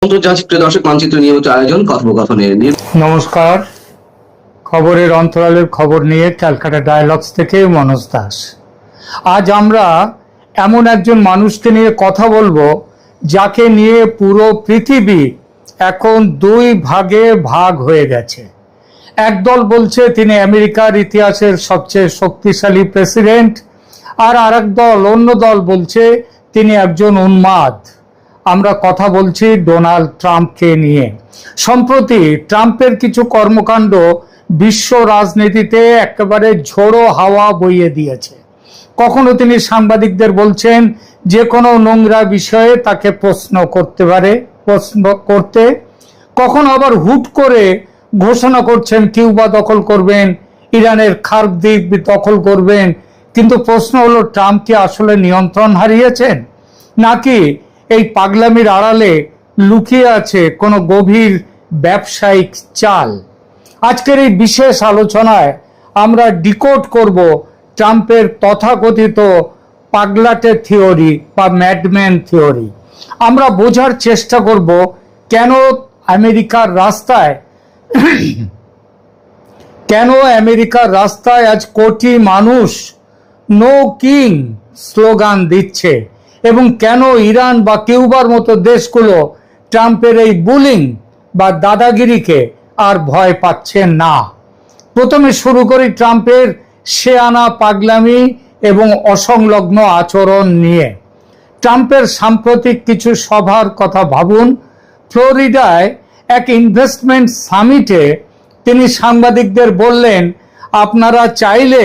প্রিয় দর্শক, মানচিত্র নিয়মিত আয়োজন কথোপকথনের। নমস্কার, খবরের অন্তরালের খবর নিয়ে ক্যালকাটা ডায়ালগস থেকে মনোজ দাস। আজ আমরা এমন একজন মানুষকে নিয়ে কথা বলবো যাকে নিয়ে পুরো পৃথিবী এখন দুই ভাগে ভাগ হয়ে গেছে। একদল বলছে তিনি আমেরিকার ইতিহাসের সবচেয়ে শক্তিশালী প্রেসিডেন্ট, আর আরেক দল, অন্য দল বলছে তিনি একজন উন্মাদ। আমরা কথা বলছি ডোনাল্ড ট্রাম্পকে নিয়ে। সম্প্রতি ট্রাম্পের কিছু কর্মকাণ্ড বিশ্ব রাজনীতিতে একেবারে ঝোড়ো হাওয়া বইয়ে দিয়েছে। কখনো তিনি সাংবাদিকদের বলছেন যে কোনো নোংরা বিষয়ে তাকে প্রশ্ন করতে, কখনো আবার হুট করে ঘোষণা করছেন কিউবা দখল করবেন, ইরানের খার্ক দ্বীপ দখল করবেন। কিন্তু প্রশ্ন হলো, ট্রাম্প কি আসলে নিয়ন্ত্রণ হারিয়েছেন, নাকি এই পাগলামির আড়ালে লুকিয়ে আছে কোনো গভীর ব্যবসায়িক চাল? আজকের এই বিশেষ আলোচনায় আমরা ডিকোড করব ট্রাম্পের তথাকথিত পাগলাটে থিওরি বা ম্যাডম্যান থিওরি। আমরা বোঝার চেষ্টা করব কেন আমেরিকার রাস্তায় আজ কোটি মানুষ নো কিং স্লোগান দিচ্ছে, এবং কেন ইরান বা কিউবার মতো দেশগুলো ট্রাম্পের এই বুলিং বা দাদাগিরিকে আর ভয় পাচ্ছে না। প্রথমে শুরু করি ট্রাম্পের শেয়ানা পাগলামি এবং অসংলগ্ন আচরণ নিয়ে। ট্রাম্পের সাম্প্রতিক কিছু সভার কথা ভাবুন। ফ্লোরিডায় এক ইনভেস্টমেন্ট সামিটে তিনি সাংবাদিকদের বললেন, আপনারা চাইলে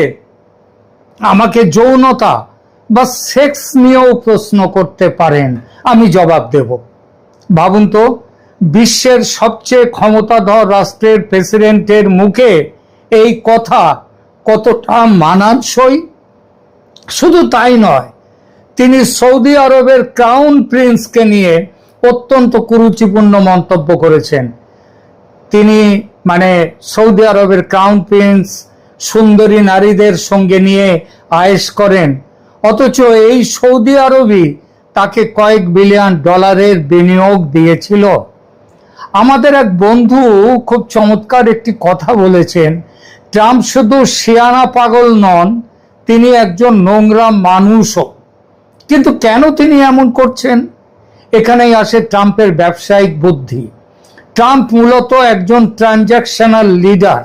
আমাকে যৌনতা বা সেক্স নিয়েও প্রশ্ন করতে পারেন, আমি জবাব দেব। ভাবুন তো, বিশ্বের সবচেয়ে ক্ষমতাধর রাষ্ট্রের প্রেসিডেন্টের মুখে এই কথা কতটা মানানসই। শুধু তাই নয়, তিনি সৌদি আরবের ক্রাউন প্রিন্সকে নিয়ে অত্যন্ত কুরুচিপূর্ণ মন্তব্য করেছেন। তিনি সৌদি আরবের ক্রাউন প্রিন্স সুন্দরী নারীদের সঙ্গে নিয়ে আয়েশ করেন, অথচ এই সৌদি আরবই তাকে কয়েক বিলিয়ন ডলারের বিনিয়োগ দিয়েছিল। আমাদের এক বন্ধু খুব চমৎকার একটি কথা বলেছেন, ট্রাম্প শুধু শিয়ানা পাগল নন, তিনি একজন নোংরা মানুষও। কিন্তু কেন তিনি এমন করছেন? এখানেই আসে ট্রাম্পের ব্যবসায়িক বুদ্ধি। ট্রাম্প মূলত একজন ট্রানজ্যাকশনাল লিডার।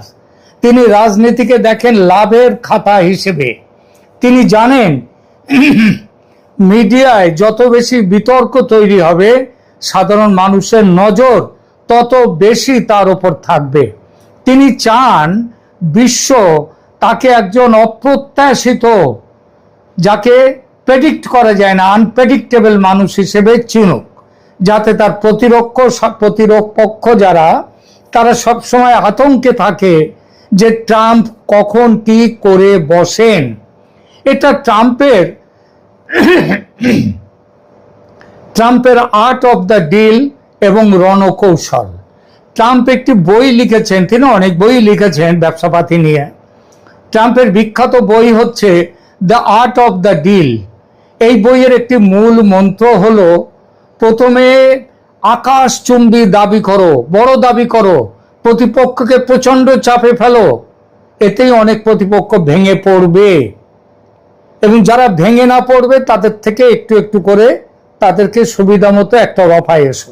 তিনি রাজনীতিকে দেখেন লাভের খাতা হিসেবে। তিনি জানেন মিডিয়ায় যত বেশি বিতর্ক তৈরি হবে, সাধারণ মানুষের নজর তত বেশি তার উপর থাকবে। তিনি চান বিশ্ব তাকে একজন অপ্রত্যাশিত, যাকে প্রেডিক্ট করা যায় না, আনপ্রেডিক্টেবল মানুষ হিসেবে চিনুক, যাতে তার প্রতিপক্ষ যারা, তারা সবসময় আতঙ্কে থাকে যে ট্রাম্প কখন কি করে বসেন। এটা ট্রাম্পের আর্ট অফ দ্য ডিল এবং রণকৌশল। ট্রাম্প একটি বই লিখেছেন, তিনি অনেক বই লিখেছেন ব্যবসাপাতি নিয়ে। ট্রাম্পের বিখ্যাত বই হচ্ছে the art of the deal. এই বইয়ের একটি মূল মন্ত্র হলো, প্রথমে আকাশচুম্বী দাবি করো, বড় দাবি করো, প্রতিপক্ষকে প্রচন্ড চাপে ফেলো, এতেই অনেক প্রতিপক্ষ ভেঙে পড়বে, এবং যারা ভেঙে না পড়বে তাদের থেকে একটু একটু করে তাদেরকে সুবিধা মতো একটা রফায় এসো।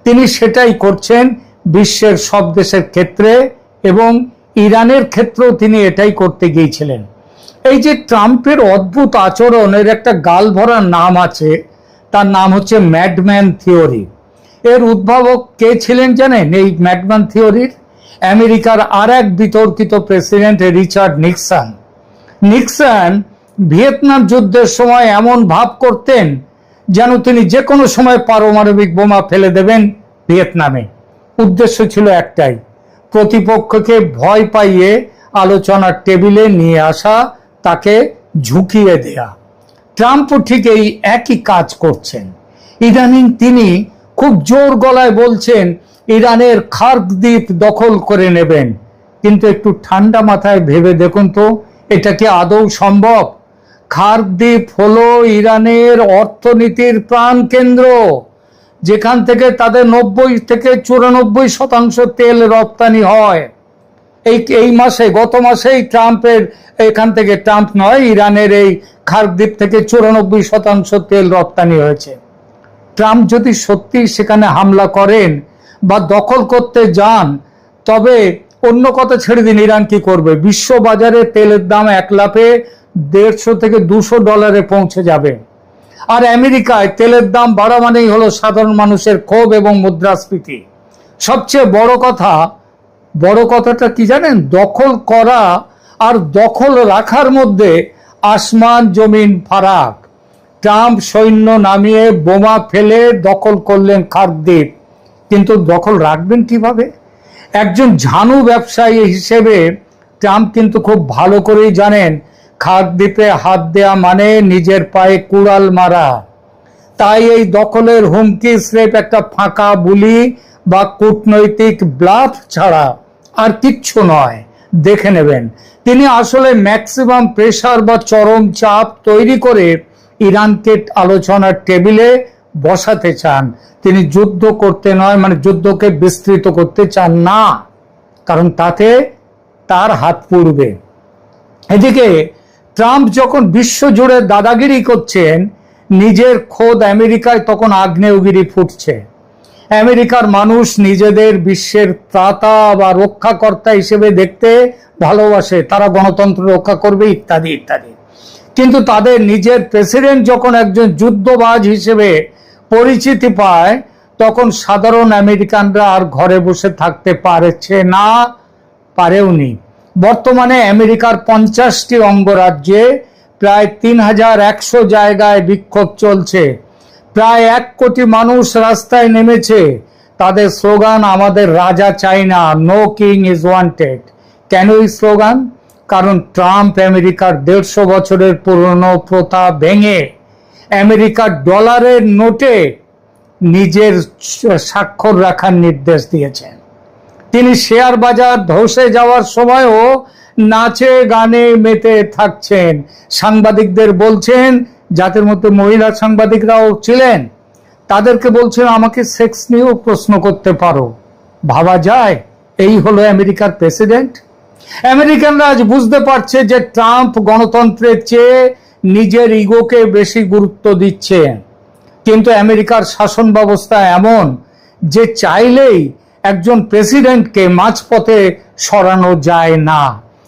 তিনি সেটাই করছেন বিশ্বের সব দেশের ক্ষেত্রে, এবং ইরানের ক্ষেত্রেও তিনি এটাই করতে গিয়েছিলেন। এই যে ট্রাম্পের অদ্ভুত আচরণের একটা গাল ভরা নাম আছে, তার নাম হচ্ছে ম্যাডম্যান থিওরি। এর উদ্ভাবক কে ছিলেন জানেন? এই ম্যাডম্যান থিওরির আমেরিকার আর এক বিতর্কিত president Richard Nixon. Nixon Vietnam যুদ্ধের সময় এমন ভাব করতেন যেন তিনি যে কোনো সময় পারমাণবিক বোমা ফেলে দেবেন ভিয়েতনামে। উদ্দেশ্য ছিল একটাই, প্রতিপক্ষকে ভয় পাইয়ে আলোচনার টেবিলে নিয়ে আসা, তাকে ঝুঁকিয়ে দেয়া। ট্রাম্পও ঠিক এই একই কাজ করছেন। ইদানিং তিনি খুব জোর গলায় বলছেন ইরানের খার্ক দ্বীপ দখল করে নেবেন। কিন্তু একটু ঠান্ডা মাথায় ভেবে দেখুন তো, এটা কি আদৌ সম্ভব? খার্ক দ্বীপ হলো ইরানের অর্থনীতির প্রাণকেন্দ্র, যেখান থেকে তাদের 90 থেকে 94% তেল রপ্তানি হয়। এই মাসে, গত মাসেই ট্রাম্প নয়, ইরানের এই খার্ক থেকে 94% তেল রপ্তানি হয়েছে। ট্রাম্প যদি সত্যি সেখানে হামলা করেন বা দখল করতে যান, তবে অন্য কথা ছেড়ে দিন, ইরান কি করবে? বিশ্ব বাজারে তেলের দাম এক লাফে $150 থেকে $200 পৌঁছে যাবে। আর আমেরিকায় তেলের দাম বাড়া মানেই হলো সাধারণ মানুষের ক্ষোভ এবং মুদ্রাস্ফীতি। সবচেয়ে বড় কথাটা কি জানেন? দখল করা আর দখল রাখার মধ্যে আসমান জমিন ফারাক। ট্রাম্প সৈন্য নামিয়ে বোমা ফেলে দখল করলেন খার্ক, কিন্তু দখল রাখবেন কিভাবে? একজন ঝানু ব্যবসায়ী হিসেবে ট্রাম্প কিন্তু খুব ভালো করেই জানেন খার্ক হাত দেয়া মানে নিজের পায়ে কুড়াল মারা। তাই এই দখলের হুমকি স্রেফ একটা ফাঁকা বুলি বা কূটনৈতিক ব্লাফ ছাড়া আর কিচ্ছু নয়। দেখে নেবেন, তিনি আসলে ম্যাক্সিমাম প্রেসার বা চরম চাপ তৈরি করে ইরানকে আলোচনার টেবিলে বসাতে চান। তিনি যুদ্ধ করতে নয়, মানে যুদ্ধকে বিস্তৃত করতে চান না, কারণ তাতে তার হাত পুড়বে। এদিকে ট্রাম্প যখন বিশ্বজুড়ে দাদাগিরি করছেন, নিজের খোদ আমেরিকায় তখন আগ্নেয়গিরি ফুটছে। আমেরিকার মানুষ নিজেদের বিশ্বের ত্রাতা বা রক্ষাকর্তা হিসেবে দেখতে ভালোবাসে, তারা গণতন্ত্র রক্ষা করবে ইত্যাদি ইত্যাদি। কিন্তু তাদের নিজের প্রেসিডেন্ট যখন একজন যুদ্ধবাজ হিসেবে পরিচিতি পায়, তখন সাধারণ আমেরিকানরা আর ঘরে বসে থাকতে পারেওনি। বর্তমানে আমেরিকার 50টি অঙ্গরাজ্যে প্রায় 3100 জায়গায় বিক্ষোভ চলছে। প্রায় 1 কোটি মানুষ রাস্তায় নেমেছে। তাদের স্লোগান, আমাদের রাজা চাই না, নো কিং ইজ ওয়ান্টেড। কেন এই স্লোগান? কারণ ট্রাম্প আমেরিকার 150 বছরের পুরনো প্রথা ভেঙে আমেরিকার ডলারের নোটে নিজের স্বাক্ষর রাখার নির্দেশ দিয়েছেন। তিনি শেয়ার বাজার ধসে যাওয়ার সময়ও নাচে গানে মেতে থাকছেন। সাংবাদিকদের বলছেন, যাদের মধ্যে মহিলা সাংবাদিকরাও ছিলেন, তাদেরকে বলছেন আমাকে সেক্স নিয়েও প্রশ্ন করতে পারো। ভাবা যায় এই হলো আমেরিকার প্রেসিডেন্ট। আমেরিকানরা আজ বুঝতে পারছে যে ট্রাম্প গণতন্ত্রের চেয়ে নিজের ইগোকে বেশি গুরুত্ব দিচ্ছে। কিন্তু আমেরিকার শাসন ব্যবস্থা এমন যে চাইলেই একজন প্রেসিডেন্টকে মাঝপথে সরানো যায় না,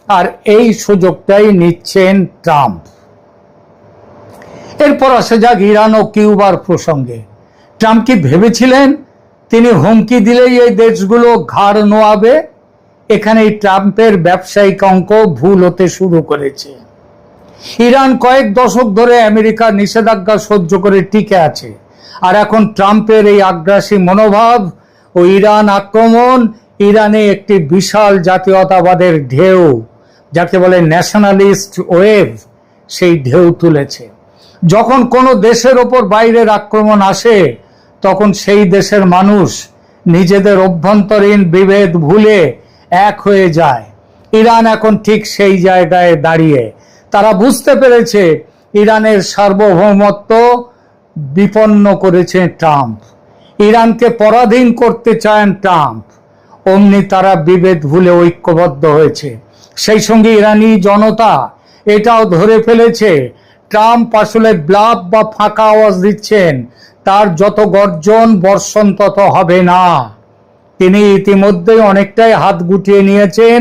আর এই সুযোগটাই নিচ্ছেন ট্রাম্প। এরপর আসা যাক ইরান ও কিউবার প্রসঙ্গে। ট্রাম্প কি ভেবেছিলেন তিনি হুমকি দিলেই এই দেশগুলো ঘাড় নোয়াবে? এখানেই ট্রাম্পের ব্যবসায়িক অঙ্ক ভুল হতে শুরু করেছে। ইরান কয়েক দশক ধরে আমেরিকার নিষেধাজ্ঞা সহ্য করে টিকে আছে, আর এখন ট্রাম্পের এই আগ্রাসী মনোভাব ও ইরান আক্রমণ ইরানে একটি বিশাল জাতীয়তাবাদের ঢেউ, যাকে বলে ন্যাশনালিস্ট ওয়েভ, সেই ঢেউ তুলেছে। যখন কোনো দেশের ওপর বাইরের আক্রমণ আসে, তখন সেই দেশের মানুষ নিজেদের অভ্যন্তরীণ বিভেদ ভুলে এক হয়ে যায়। ইরান এখন ঠিক সেই জায়গায় দাঁড়িয়ে। তারা বুঝতে পেরেছে ইরানের সার্বভৌমত্ব বিপন্ন করেছে ট্রাম্প, ইরানকে পরাধীন করতে চান ট্রাম্প। অমনি তারা বিভেদ ভুলে ঐক্যবদ্ধ হয়েছে। সেই সঙ্গে ইরানি জনতা এটাও ধরে ফেলেছে ট্রাম্প আসলে ব্লাফ বা ফাঁকা আওয়াজ দিচ্ছেন, তার যত গর্জন বর্ষণ তত হবে না। তিনি ইতিমধ্যেই অনেকটাই হাত গুটিয়ে নিয়েছেন,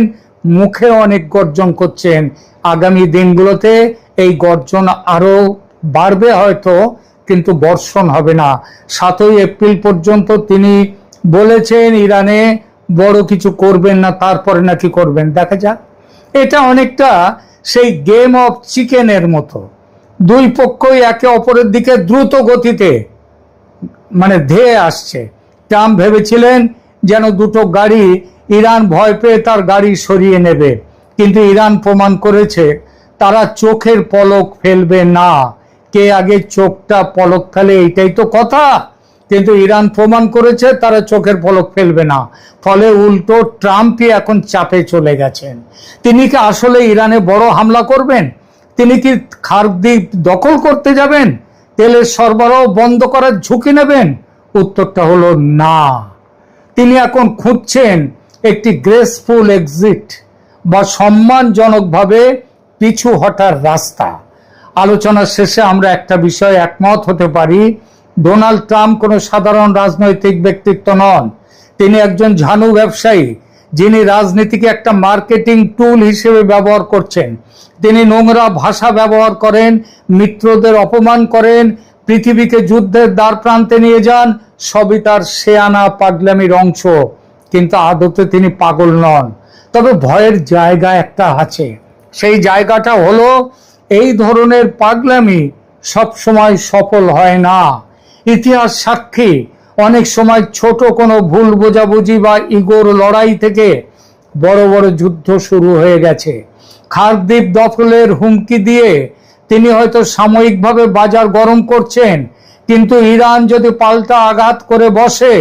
মুখে অনেক গর্জন করছেন। আগামী দিনগুলোতে এই গর্জন আরো বাড়বে হয়তো, কিন্তু বর্ষণ হবে না। 7 এপ্রিল পর্যন্ত তিনি বলেছেন ইরানে বড় কিছু করবেন না, তারপরে নাকি করবেন, দেখা যাক। এটা অনেকটা সেই গেম অফ চিকেনের মতো। দুই পক্ষই একে অপরের দিকে দ্রুত গতিতে ধেয়ে আসছে। ট্রাম্প ভেবেছিলেন যেন দুটো গাড়ি, ইরান ভয় পেয়ে তার গাড়ি সরিয়ে নেবে, কিন্তু ইরান প্রমাণ করেছে তারা চোখের পলক ফেলবে না। কে আগে চোখটা পলক ফেলে এটাই তো কথা, কিন্তু ইরান প্রমাণ করেছে তারা চোখের পলক ফেলবে না। ফলে উল্টো ট্রাম্পই এখন চাপে চলে গেছেন। তিনি কি আসলে ইরানে বড় হামলা করবেন? তিনি কি খার্ক দ্বীপ দখল করতে যাবেন? তেলের সরবরাহ বন্ধ করার ঝুঁকি নেবেন? উত্তরটা হলো না। তিনি এখন খুঁজছেন একটি গ্রেসফুল এক্সিট বা সম্মানজনকভাবে পিছু হটার রাস্তা। আলোচনার শেষে আমরা একটা বিষয়ে একমত হতে পারি, ডোনাল্ড ট্রাম্প কোনো সাধারণ রাজনৈতিক ব্যক্তিত্ব নন। তিনি একজন ঝানু ব্যবসায়ী, যিনি রাজনীতিকে একটা মার্কেটিং টুল হিসেবে ব্যবহার করছেন। তিনি নোংরা ভাষা ব্যবহার করেন, মিত্রদের অপমান করেন, পৃথিবীকে যুদ্ধের দ্বার প্রান্তে নিয়ে যান। সবই তার শেয়ানা পাগলামির অংশ, কিন্তু আদতে তিনি পাগল নন। তবে ভয়ের জায়গা একটা আছে, সেই জায়গাটা হলো এই ধরনের পাগলামি সবসময় সফল হয় না। ইতিহাস সাক্ষী, অনেক সময় ছোট কোনো ভুল বোঝাবুঝি বা ইগোর লড়াই থেকে বড় বড় যুদ্ধ শুরু হয়ে গেছে। খারদ্বীপ দখলের হুমকি দিয়ে তিনি হয়তো সাময়িকভাবে বাজার গরম করছেন, কিন্তু ইরান যদি পাল্টা আঘাত করে বসে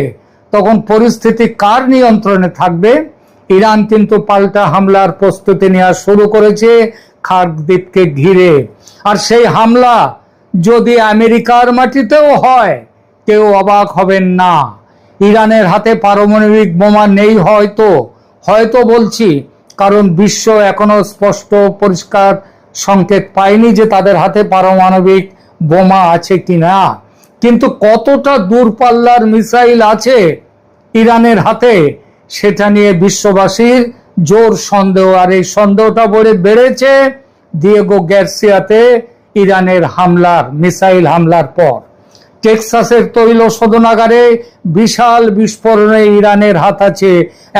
তখন পরিস্থিতি কার নিয়ন্ত্রণে থাকবে? ইরান কিন্তু পাল্টা হামলার প্রস্তুতি নেওয়া শুরু করেছে খারদ্বীপকে ঘিরে। আর সেই হামলা যদি আমেরিকার মাটিতেও হয়, কেউ অবাক হবেন না। ইরানের হাতে পারমাণবিক বোমা নেই হয়তো বলছি, কারণ বিশ্ব এখনো স্পষ্ট পরিষ্কার সংকেত পায়নি যে তাদের হাতে পারমাণবিক বোমা আছে কিনা। কিন্তু কতটা দূরপাল্লার মিসাইল আছে ইরানের হাতে, সেটা নিয়ে বিশ্ববাসীর জোর সন্দেহ। আর এই সন্দেহটা বেড়েছে দিয়েগো গার্সিয়াতে ইরানের মিসাইল হামলার পর। টেক্সাসের তৈল শোধনাগারে বিশাল বিস্ফোরণে ইরানের হাত আছে,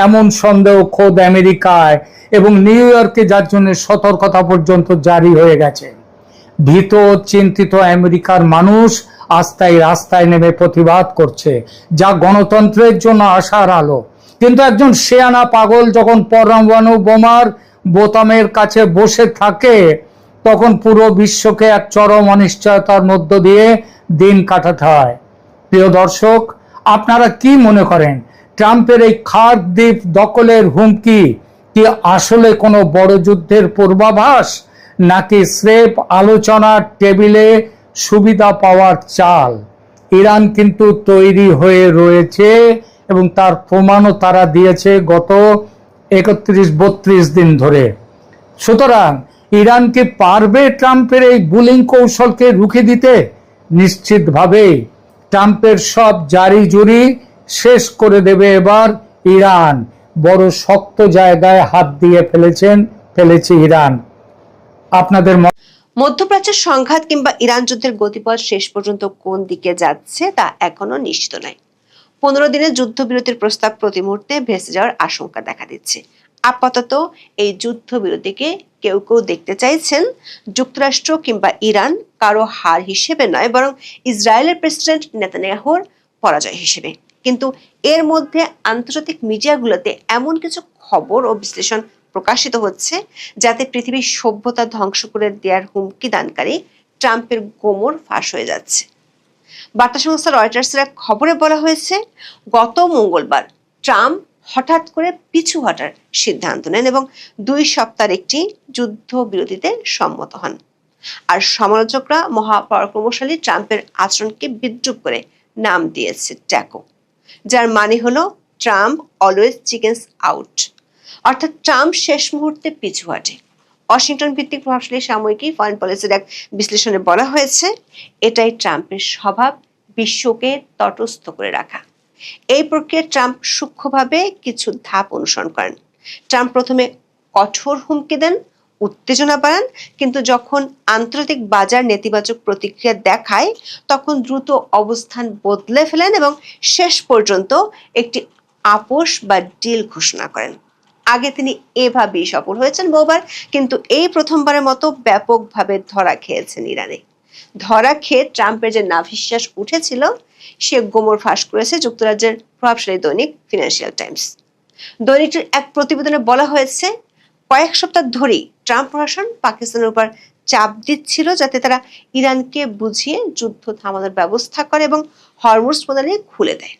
এমন সন্দেহ খোদ আমেরিকায় এবং নিউ ইয়র্কে, যার জন্য সতর্কতা পর্যন্ত জারি হয়ে গেছে। ভীত চিন্তিত আমেরিকার মানুষ আস্তায় রাস্তায় নেমে প্রতিবাদ করছে, যা গণতন্ত্রের জন্য আশার আলো। কিন্তু একজন শেয়ানা পাগল যখন পরমাণু বোমার বোতামের কাছে বসে থাকে, তখন পুরো বিশ্বকে এক চরম অনিশ্চয়তার মধ্য দিয়ে দিন কাটাতে হয়। প্রিয় দর্শক, আপনারা কি মনে করেন, ট্রাম্পের এই খারদ্বীপ দখলের হুমকি কি আসলে কোনো বড় যুদ্ধের পূর্বাভাস, নাকি স্রেফ আলোচনার টেবিলে সুবিধা পাওয়ার চাল? ইরান কিন্তু তৈরি হয়ে রয়েছে এবং তার প্রমাণও তারা দিয়েছে গত 31-32 দিন ধরে। সুতরাং ইরান কি পারবে ট্রাম্পের এই বুলিং কৌশলকে রুখে দিতে? নিশ্চিতভাবে ট্রাম্পের সব জারি জুরি শেষ করে দেবে এবার ইরান। বড় শক্ত জায়গায় হাত দিয়ে ফেলেছে ইরান। আপনাদের মধ্যপ্রাচ্যের সংঘাত কিংবা ইরান যুদ্ধের গতিপথ শেষ পর্যন্ত কোন দিকে যাচ্ছে তা এখনো নিশ্চিত নয়। 15 দিনের যুদ্ধবিরতির প্রস্তাব প্রতি মুহূর্তে ভেসে যাওয়ার আশঙ্কা দেখা দিচ্ছে। আপাতত এই যুদ্ধবিরতিকে কেউ কেউ দেখতে চাইছেন যুক্তরাষ্ট্র কিংবা ইরান কারো হার হিসেবে নয়, বরং ইসরায়েলের প্রেসিডেন্ট নেতানিয়াহুর পরাজয় হিসেবে। কিন্তু এর মধ্যে আন্তর্জাতিক মিডিয়াগুলোতে এমন কিছু খবর ও বিশ্লেষণ প্রকাশিত হচ্ছে যাতে পৃথিবীর সভ্যতা ধ্বংস করে দেওয়ার হুমকি দানকারী ট্রাম্পের গোমর ফাঁস হয়ে যাচ্ছে। বার্তা সংস্থা রয়টার্সের এক খবরে বলা হয়েছে, গত মঙ্গলবার ট্রাম্প হঠাৎ করে পিছু হটার সিদ্ধান্ত নেন এবং 2 সপ্তাহের একটি যুদ্ধবিরতিতে সম্মত হন। আর সমালোচকরা মহাপরাক্রমশালী ট্রাম্পের আচরণকে বিদ্রূপ করে নাম দিয়েছে ট্যাকো, যার মানে হলো ট্রাম্প অলওয়েজ চিকেন্স আউট, অর্থাৎ ট্রাম্প শেষ মুহূর্তে পিছু হটে। ওয়াশিংটন ভিত্তিক প্রভাবশালী সাময়িকী ফরেন পলিসির এক বিশ্লেষণে বলা হয়েছে, এটাই ট্রাম্পের স্বভাব, বিশ্বকে তটস্থ করে রাখা। এই প্রক্রিয়ায় ট্রাম্প সূক্ষ্মভাবে কিছু ধাপ অনুসরণ করেন। ট্রাম্প প্রথমে কঠোর হুমকি দেন, উত্তেজনা বাড়ান, কিন্তু যখন আন্তর্জাতিক বাজার নেতিবাচক প্রতিক্রিয়া দেখায় তখন দ্রুত অবস্থান বদলে ফেলেন এবং শেষ পর্যন্ত একটি আপোষ বা ডিল ঘোষণা করেন। আগে তিনি এভাবেই সফল হয়েছেন বহুবার, কিন্তু এই প্রথমবারের মতো ব্যাপকভাবে ধরা খেয়েছেন ইরানে। ধরা খেয়ে ট্রাম্পের যে নাভিশ্বাস উঠেছিল সে গোমর ফাঁস করেছে যুক্তরাজ্যের প্রভাবশালী দৈনিক ফিনান্সিয়াল টাইমস। দৈনিকটির এক প্রতিবেদনে বলা হয়েছে, কয়েক সপ্তাহ ধরেই ট্রাম্প প্রশাসন পাকিস্তানের উপর চাপ দিচ্ছিল যাতে তারা ইরানকে বুঝিয়ে যুদ্ধ থামানোর ব্যবস্থা করে এবং হরমুজ প্রণালী খুলে দেয়।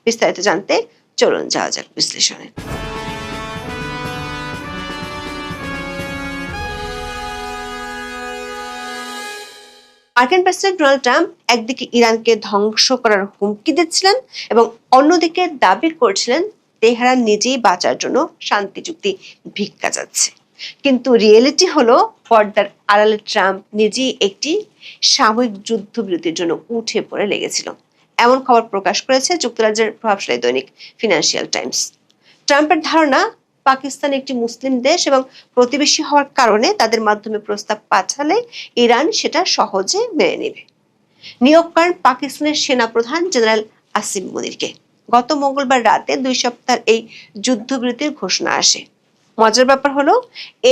বিস্তারিত জানতে চলুন যাওয়া যাক বিশ্লেষণে। মার্কিন প্রেসিডেন্ট ডোনাল্ড ট্রাম্প একদিকে ইরানকে ধ্বংস করার হুমকি দিচ্ছিলেন এবং অন্যদিকে দাবি করছিলেন তেহরান নিজেই বাঁচার জন্য শান্তি চুক্তি ভিক্ষা চাচ্ছে। কিন্তু রিয়েলিটি হলো পর্দার আড়ালে ট্রাম্প নিজেই একটি সাময়িক যুদ্ধবিরতির জন্য উঠে পড়ে লেগেছিল। এমন খবর প্রকাশ করেছে যুক্তরাজ্যের প্রভাবশালী দৈনিক ফিনান্সিয়াল টাইমস। ট্রাম্পের ধারণা, পাকিস্তান একটি মুসলিম দেশ এবং প্রতিবেশী হওয়ার কারণে তাদের মাধ্যমে প্রস্তাব পাঠালে ইরান সেটা সহজে মেনে নেবে। নিয়োগ করেন পাকিস্তানের সেনাপ্রধান জেনারেল আসিম মুনিরকে। গত মঙ্গলবার রাতে 2 সপ্তাহের এই যুদ্ধবিরতির ঘোষণা আসে। মজার ব্যাপার হলো,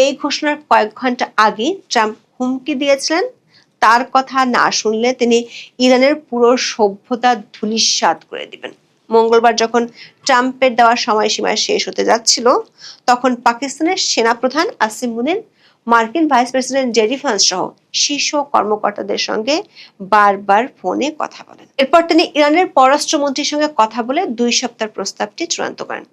এই ঘোষণার কয়েক ঘন্টা আগে ট্রাম্প হুমকি দিয়েছিলেন তার কথা না শুনলে তিনি ইরানের পুরো সভ্যতা ধূলিসাৎ করে দিবেন। মঙ্গলবার যখন ট্রাম্পের দেওয়া সময়সীমা শেষ হতে যাচ্ছিল, তখন পাকিস্তানের সেনাপ্রধান আসিম মুনির মার্কিন ভাইস প্রেসিডেন্ট জেডি ভান্স সহ শীর্ষ কর্মকর্তাদের সঙ্গে বারবার ফোনে কথা বলেন। এরপর তিনি ইরানের পররাষ্ট্রমন্ত্রীর সঙ্গে কথা বলে 2 সপ্তাহের প্রস্তাবটি চূড়ান্ত করেন।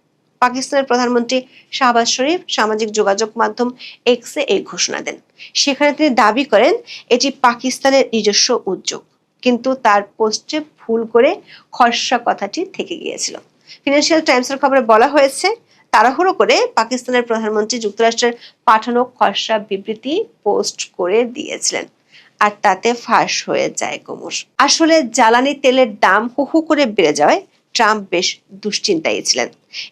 পাকিস্তানের প্রধানমন্ত্রী শাহবাজ শরীফ সামাজিক যোগাযোগ মাধ্যম এক্সে এই ঘোষণা দেন। সেখানে তিনি দাবি করেন এটি পাকিস্তানের নিজস্ব উদ্যোগ, কিন্তু তার পোস্টে ভুল করে খসড়া কথাটি থেকে গিয়েছিল। ফিনান্সিয়াল টাইমসের খবরে বলা হয়েছে, তাড়াহুড়ো করে পাকিস্তানের প্রধানমন্ত্রী যুক্তরাষ্ট্রের পাঠানো খসড়া বিবৃতি পোস্ট করে দিয়েছিলেন, আর তাতে ফাঁস হয়ে যায় কোমর। আসলে জ্বালানি তেলের দাম হু হু করে বেড়ে যাওয়ায় ট্রাম্প বেশ দুশ্চিন্তায় ছিলেন।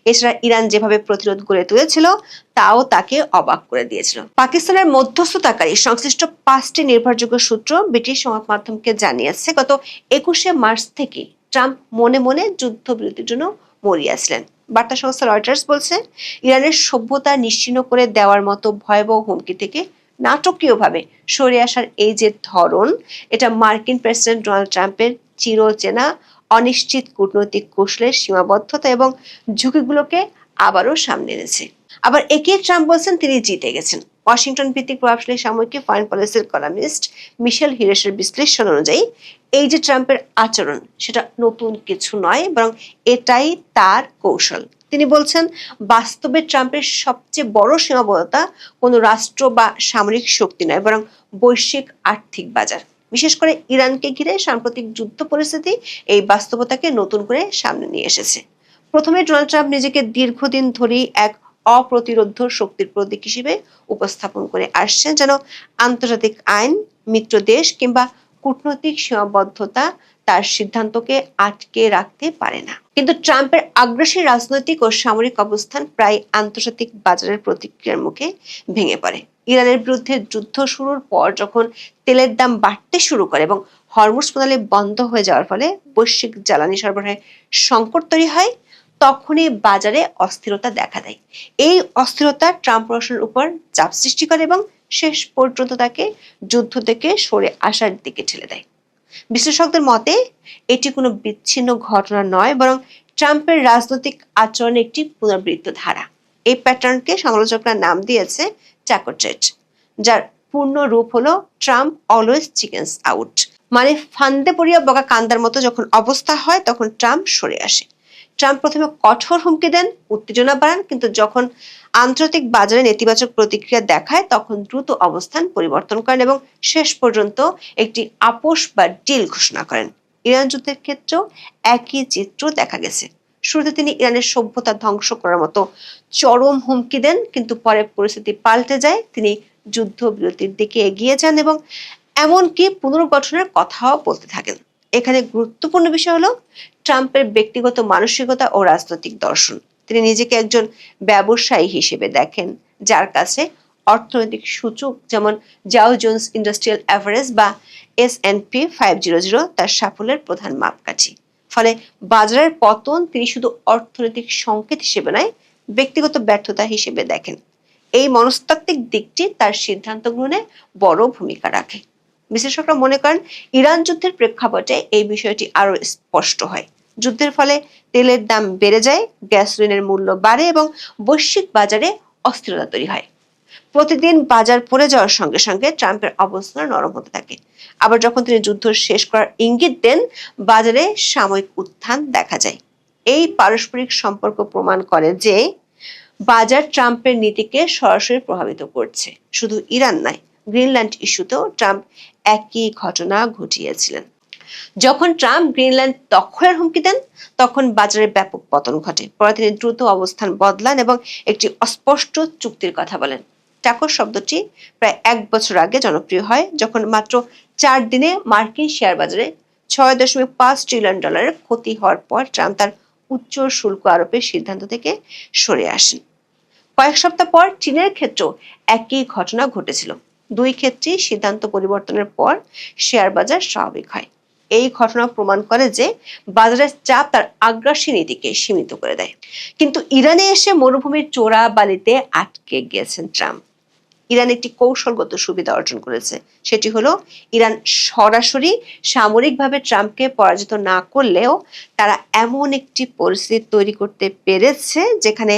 এছাড়া ইরান যেভাবে প্রতিরোধ গড়ে তুলেছিল তাও তাকে অবাক করে দিয়েছিল। পাকিস্তানের মধ্যস্থতাকারী সংশ্লিষ্ট 5টি নির্ভরযোগ্য সূত্র ব্রিটিশ সংবাদ মাধ্যমকে জানিয়েছে, গত 21শে মার্চ থেকে ট্রাম্প মনে মনে যুদ্ধবিরতির জন্য মরিয়াছিলেন। বার্তা সংস্থা রয়টার্স বলছে, ইরানের সভ্যতা নিশ্চিহ্ন করে দেওয়ার মতো ভয়াবহ হুমকি থেকে নাটকীয়ভাবে সরে আসার এই যে ধরন, এটা মার্কিন প্রেসিডেন্ট ডোনাল্ড ট্রাম্পের চিরচেনা অনিশ্চিত কূটনৈতিক কৌশলের সীমাবদ্ধতা এবং ঝুঁকিগুলোকে আবারও সামনে এনেছে। আবার একে ট্রাম্প বলছেন তিনি জিতে গেছেন। ওয়াশিংটন ভিত্তিক প্রভাবশালী সাময়িকী ফরেন পলিসির কলামিস্ট মিশেল হিরেসের বিশ্লেষণ অনুযায়ী এই যে ট্রাম্পের আচরণ, সেটা নতুন কিছু নয়, বরং এটাই তার কৌশল। তিনি বলছেন, বাস্তবে ট্রাম্পের সবচেয়ে বড় সীমাবদ্ধতা কোনো রাষ্ট্র বা সামরিক শক্তি নয়, বরং বৈশ্বিক আর্থিক বাজার। বিশেষ করে ইরানকে ঘিরে সাম্প্রতিক যুদ্ধ পরিস্থিতি এই বাস্তবতাকে নতুন করে সামনে নিয়ে এসেছে। প্রথমে ডোনাল্ড ট্রাম্প নিজেকে দীর্ঘদিন ধরেই এক অপ্রতিরোধ্য শক্তির প্রতীক হিসেবে উপস্থাপন করে আসছেন, যেন আন্তর্জাতিক আইন, মিত্র দেশ কিংবা কূটনৈতিক সীমাবদ্ধতা তার সিদ্ধান্তকে আটকে রাখতে পারে না। কিন্তু ট্রাম্পের আগ্রাসী রাজনৈতিক ও সামরিক অবস্থান প্রায় আন্তর্জাতিক বাজারের প্রতিক্রিয়ার মুখে ভেঙে পড়ে। ইরানের বিরুদ্ধে যুদ্ধ শুরুর পর যখন তেলের দাম বাড়তে শুরু করে এবং হরমুজ প্রণালী বন্ধ হয়ে যাওয়ার ফলে বৈশ্বিক জ্বালানি সরবরাহে সংকট তৈরি হয়, তখনই বাজারে অস্থিরতা দেখা দেয়। এই অস্থিরতা ট্রাম্প প্রশাসনের উপর চাপ সৃষ্টি করে এবং শেষ পর্যন্ত তাকে যুদ্ধ থেকে সরে আসার দিকে ঠেলে দেয়। বিশ্লেষকদের মতে এটি কোনো বিচ্ছিন্ন ঘটনা নয়, বরং ট্রাম্পের রাজনৈতিক আচরণের একটি পুনরাবৃত্ত ধারা। এই প্যাটার্নকে সমালোচকরা নাম দিয়েছে ট্যাকো ট্রেড, যার পূর্ণ রূপ হলো ট্রাম্প অলওয়েজ চিকেন্স আউট। মানে ফান্দে পড়িয়া বগা কান্দার মতো যখন অবস্থা হয় তখন ট্রাম্প সরে আসে। ট্রাম্প প্রথমে কঠোর হুমকি দেন, উত্তেজনা বাড়ান, কিন্তু যখন আন্তর্জাতিক বাজারে নেতিবাচক প্রতিক্রিয়া দেখায় তখন দ্রুত অবস্থান পরিবর্তন করেন এবং শেষ পর্যন্ত একটি আপোষ বা ডিল ঘোষণা করেন। ইরান যুদ্ধের ক্ষেত্রেও একই চিত্র দেখা গেছে। শুরুতে তিনি ইরানের সভ্যতা ধ্বংস করার মতো চরম হুমকি দেন, কিন্তু পরে পরিস্থিতি পাল্টে যায়। তিনি যুদ্ধবিরতির দিকে এগিয়ে যান এবং এমনকি পুনর্গঠনের কথাও বলতে থাকেন। এখানে গুরুত্বপূর্ণ বিষয় হলো ট্রাম্পের ব্যক্তিগত মানসিকতা ও রাজনৈতিক দর্শন। তিনি নিজেকে একজন ব্যবসায়ী হিসেবে দেখেন, যার কাছে অর্থনৈতিক সূচক যেমন জাও জোন্স ইন্ডাস্ট্রিয়াল অ্যাভারেজ বা S&P 500 তার সাফল্যের প্রধান মাপকাঠি। ফলে বাজারের পতন তিনি শুধু অর্থনৈতিক সংকেত হিসেবে নয়, ব্যক্তিগত ব্যর্থতা হিসেবে দেখেন। এই মনস্তাত্ত্বিক দিকটি তার সিদ্ধান্ত গ্রহণে বড় ভূমিকা রাখে। বিশ্লেষকরা মনে করেন ইরান যুদ্ধের প্রেক্ষাপটে এই বিষয়টি আরো স্পষ্ট হয়। যুদ্ধের ফলে তেলের দাম বেড়ে যায়, গ্যাসোলিনের মূল্য বাড়ে এবং বৈশ্বিক বাজারে অস্থিরতা তৈরি হয়। প্রতিদিন বাজার পড়ে যাওয়ার সঙ্গে সঙ্গে ট্রাম্পের অবস্থান নরম হতে থাকে। আবার যখন তিনি যুদ্ধ শেষ করার ইঙ্গিত দেন, বাজারে সাময়িক উত্থান দেখা যায়। এই পারস্পরিক সম্পর্ক প্রমাণ করে যে বাজার ট্রাম্পের নীতিকে সরাসরি প্রভাবিত করছে। শুধু ইরান নয়, গ্রিনল্যান্ড ইস্যুতেও ট্রাম্প একই ঘটনা ঘটিয়েছিলেন। যখন ট্রাম্প গ্রিনল্যান্ড দখলের হুমকি দেন, তখন বাজারে ব্যাপক পতন ঘটে। পরে তিনি দ্রুত অবস্থান বদলান এবং একটি অস্পষ্ট চুক্তির কথা বলেন। টাকর শব্দটি প্রায় 1 বছর আগে জনপ্রিয় হয়, যখন মাত্র 4 দিনে মার্কিন শেয়ার বাজারে $6.5 ট্রিলিয়ন ক্ষতি হওয়ার পর ট্রাম্প তার উচ্চ শুল্ক আরোপের সিদ্ধান্ত থেকে সরে আসেন। কয়েক সপ্তাহ পর চীনের ক্ষেত্রেও একই ঘটনা ঘটেছিল। দুই ক্ষেত্রেই সিদ্ধান্ত পরিবর্তনের পর শেয়ার বাজার স্বাভাবিক হয়। এই ঘটনা প্রমাণ করে যে বাজারের চাপ তার আগ্রাসী নীতিকে সীমিত করে দেয়। কিন্তু ইরানে এসে মরুভূমির চোরা বালিতে আটকে গিয়েছেন ট্রাম্প। ইরান একটি কৌশলগত সুবিধা অর্জন করেছে। সেটি হলো, ইরান সরাসরি সামরিকভাবে ট্রাম্পকে পরাজিত না করলেও তারা এমন একটি পরিস্থিতি তৈরি করতে পেরেছে যেখানে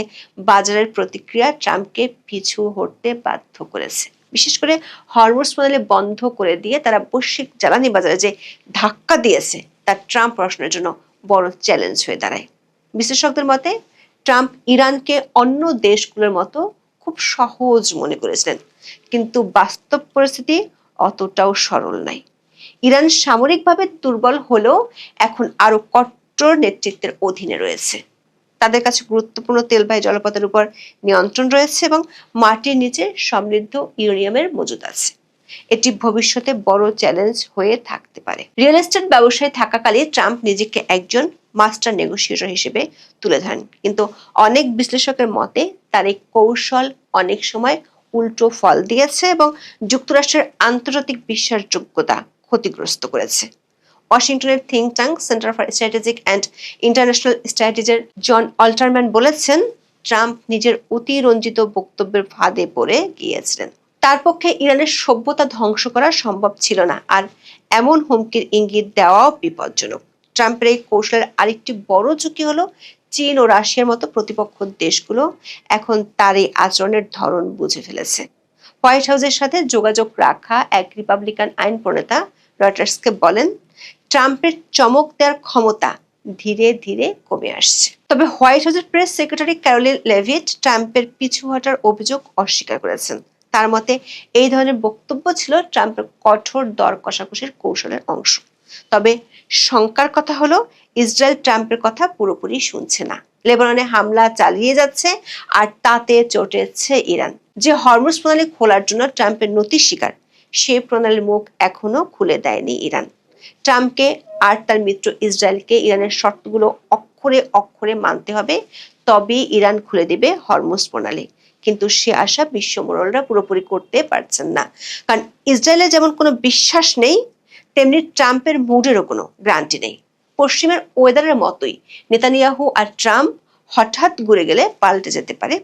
বাজারের প্রতিক্রিয়া ট্রাম্পকে পিছু হটতে বাধ্য করেছে। বিশেষ করে হরমুজ প্রণালী বন্ধ করে দিয়ে তারা বৈশ্বিক জ্বালানি বাজারে যে ধাক্কা দিয়েছে তা ট্রাম্প প্রশ্নের জন্য বড় চ্যালেঞ্জ হয়ে দাঁড়ায়। বিশ্লেষকদের মতে ট্রাম্প ইরানকে অন্য দেশগুলোর মতো খুব সহজ মনে করেছিলেন, কিন্তু বাস্তব পরিস্থিতি অতটাও সরল নাই। ইরান সামরিকভাবে দুর্বল হলেও এখন আরো কঠোর নেতৃত্বের অধীনে রয়েছে। তাদের কাছে গুরুত্বপূর্ণ তেলবাহী জলপথের উপর নিয়ন্ত্রণ রয়েছে এবং মাটির নিচে সমৃদ্ধ ইউরেনিয়ামের মজুদ আছে। এটি ভবিষ্যতে বড় চ্যালেঞ্জ হয়ে থাকতে পারে। রিয়েল এস্টেট ব্যবসায় থাকাকালে ট্রাম্প নিজেকে একজন মাস্টার নেগোসিয়েটর হিসেবে তুলে ধরেন, কিন্তু অনেক বিশ্লেষকের মতে তার এই কৌশল অনেক সময় উল্টো ফল দিয়েছে এবং যুক্তরাষ্ট্রের আন্তর্জাতিক বিশ্বাসযোগ্যতা ক্ষতিগ্রস্ত করেছে। ওয়াশিংটনের think tank centre for strategic and international স্ট্র্যাটেজির জন অল্টারম্যান বলেছেন, ট্রাম্প নিজের অতিরঞ্জিত বক্তব্যের ফাঁদে পড়ে গিয়েছিলেন। তার পক্ষে ইরানের সভ্যতা ধ্বংস করা সম্ভব ছিল না, আর এমন হুমকির ইঙ্গিত দেওয়াও বিপজ্জনক। ট্রাম্পের এই কৌশলের আরেকটি বড় ঝুঁকি হলো, চীন ও রাশিয়ার মতো প্রতিপক্ষ দেশগুলো এখন তার এই আচরণের ধরন বুঝে ফেলেছে। হোয়াইট হাউসের সাথে যোগাযোগ রাখা এক রিপাবলিকান আইন প্রণেতা রয়টার্সকে বলেন, ট্রাম্পের চমক দেওয়ার ক্ষমতা ধীরে ধীরে কমে আসছে। তবে হোয়াইট হাউসের প্রেস সেক্রেটারি ক্যারোলিন লেভিট ট্রাম্পের পিছু হটার অভিযোগ অস্বীকার করেছেন। তার মতে এই ধরনের বক্তব্য ছিল ট্রাম্পের কঠোর দর কষাকষির কৌশলের অংশ। তবে শঙ্কার কথা হলো, ইসরায়েল ট্রাম্পের কথা পুরোপুরি শুনছে না। লেবাননে হামলা চালিয়ে যাচ্ছে, আর তাতে চটেছে ইরান। যে হরমুজ প্রণালী খোলার জন্য ট্রাম্পের নতি স্বীকার, সেই প্রণালীর মুখ এখনো খুলে দেয়নি ইরান। ট্রাম্পকে আর তার মিত্র ইসরায়েলকে ইরানের শর্তগুলো অক্ষরে অক্ষরে মানতে হবে, তবেই ইরান খুলে দেবে হরমুজ প্রণালী। কিন্তু সে আশা বিশ্ব মোড়লরা পুরোপুরি করতে পারছেন না, কারণ ইসরায়েলের যেমন কোনো বিশ্বাস নেই, তেমনি ট্রাম্পের মুডেরও কোনো গ্যারান্টি নেই। পশ্চিমের ওয়েদারের মতোই নেতানিয়াহু আর ট্রাম্প হঠাৎ ঘুরে গেলে পাল্টে যেতে পারে।